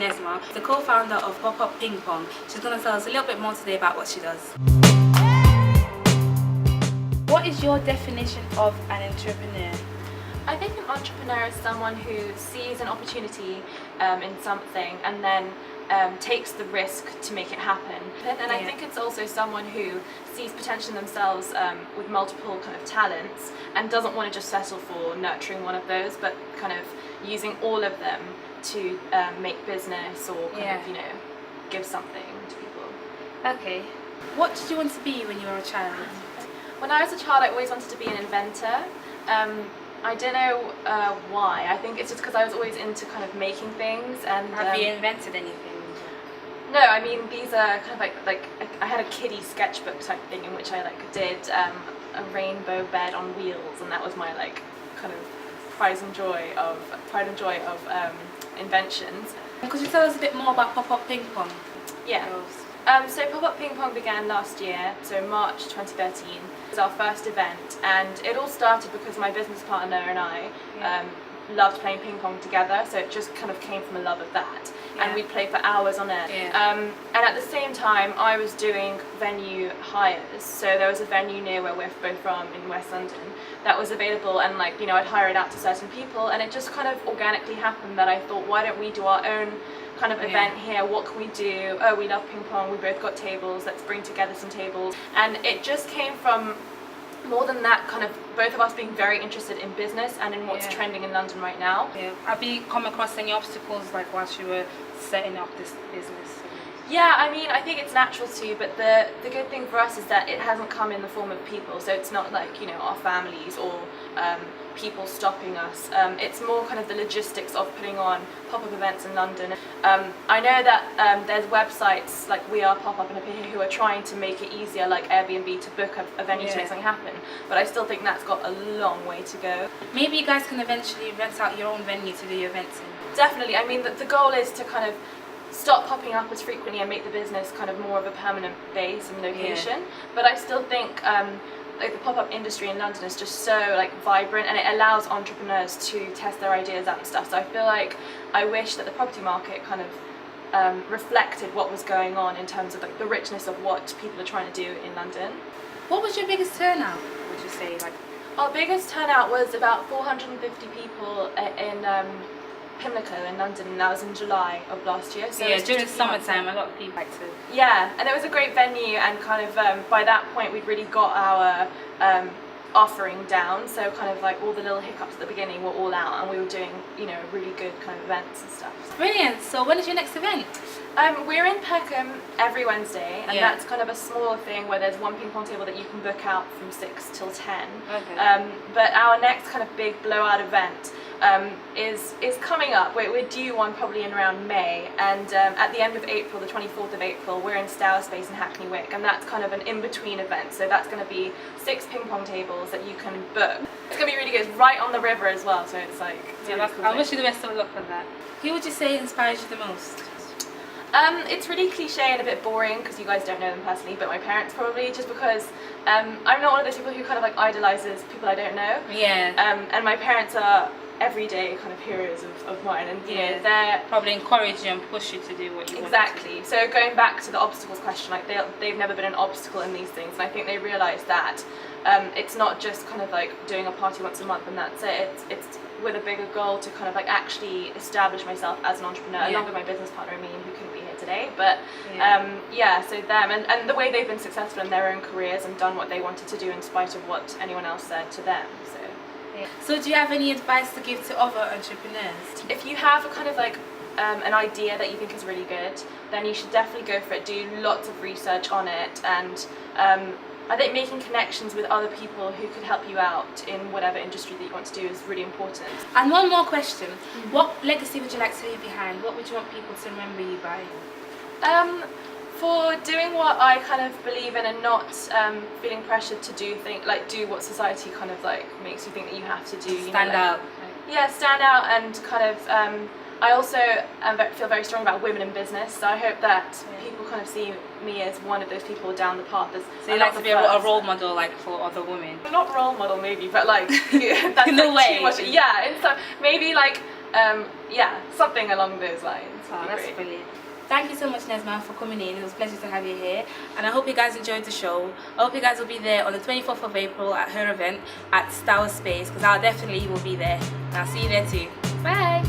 Nesma, the co-founder of Pop Up Ping Pong. She's going to tell us a little bit more today about what she does. What is your definition of an entrepreneur? I think an entrepreneur is someone who sees an opportunity in something and then takes the risk to make it happen. And I think it's also someone who sees potential in themselves with multiple kind of talents and doesn't want to just settle for nurturing one of those, but kind of using all of them to make business or kind of, you know, give something to people. Okay. What did you want to be when you were a child? When I was a child, I always wanted to be an inventor. I don't know why. I think it's just because I was always into kind of making things. And have you invented anything? No, I mean these are kind of like I had a kiddie sketchbook type thing in which I did a rainbow bed on wheels, and that was my kind of pride and joy of inventions. Could you tell us a bit more about Pop Up Ping Pong? Yeah. So Pop Up Ping Pong began last year, so March 2013. It was our first event, and it all started because my business partner and I loved playing ping pong together, so it just kind of came from a love of that. And we'd play for hours on end. And at the same time, I was doing venue hires, so there was a venue near where we're both from in West London that was available, and I'd hire it out to certain people, and it just kind of organically happened that I thought, why don't we do our own kind of event here? What can we do? Oh, we love ping pong, we both got tables, let's bring together some tables. And it just came from more than that, kind of both of us being very interested in business and in what's trending in London right now. Have you come across any obstacles whilst you were setting up this business? Yeah, I mean, I think it's natural to, but the good thing for us is that it hasn't come in the form of people, so it's not like, our families or people stopping us. It's more kind of the logistics of putting on pop-up events in London. I know that there's websites like We Are Pop Up and Appear who are trying to make it easier, like Airbnb, to book a venue to make something happen, but I still think that's got a long way to go. Maybe you guys can eventually rent out your own venue to do your events in. Definitely. I mean, the goal is to kind of stop popping up as frequently and make the business kind of more of a permanent base and location. But I still think the pop-up industry in London is just so vibrant, and it allows entrepreneurs to test their ideas out and stuff. So I feel like I wish that the property market kind of reflected what was going on in terms of the richness of what people are trying to do in London. What was your biggest turnout, would you say? Our biggest turnout was about 450 people in Pimlico in London, and that was in July of last year. So during summertime, a lot of people like to. Yeah, and it was a great venue, and kind of by that point we'd really got our offering down. So kind of all the little hiccups at the beginning were all out, and we were doing really good kind of events and stuff. Brilliant. So when is your next event? We're in Peckham every Wednesday, and that's kind of a smaller thing where there's one ping pong table that you can book out from 6 till 10. Okay. But our next kind of big blowout event is coming up. We're due one probably in around May, and at the end of April, the 24th of April, we're in Stour Space in Hackney Wick, and that's kind of an in-between event. So that's going to be 6 ping pong tables that you can book. It's going to be really good. It's right on the river as well, so it's really cool. I wish you the best of luck with that. Who would you say inspires you the most? It's really cliche and a bit boring because you guys don't know them personally, but my parents probably, just because I'm not one of those people who kind of idolizes people I don't know. And my parents are everyday kind of heroes of mine, and they're probably encourage you and push you to do what you want. Exactly. So going back to the obstacles question, they've never been an obstacle in these things, and I think they realise that it's not just kind of doing a party once a month and that's it. It's with a bigger goal to kind of actually establish myself as an entrepreneur, along with my business partner Amin, who couldn't be here today. But so them and the way they've been successful in their own careers and done what they wanted to do in spite of what anyone else said to them. So do you have any advice to give to other entrepreneurs? If you have a kind of an idea that you think is really good, then you should definitely go for it. Do lots of research on it, and I think making connections with other people who could help you out in whatever industry that you want to do is really important. And one more question. What legacy would you like to leave behind? What would you want people to remember you by? For doing what I kind of believe in and not feeling pressured to do what society kind of makes you think that you have to do. Stand out. Yeah, stand out, and kind of I also feel very strong about women in business, so I hope that people kind of see me as one of those people down the path. So you like to be a role model for other women? Not role model maybe, but that's in a way. too much. Yeah, and so maybe Yeah, something along those lines. Oh, that's brilliant. Thank you so much, Nesma, for coming in. It was a pleasure to have you here. And I hope you guys enjoyed the show. I hope you guys will be there on the 24th of April at her event at Star Space, because I definitely will be there. And I'll see you there too. Bye!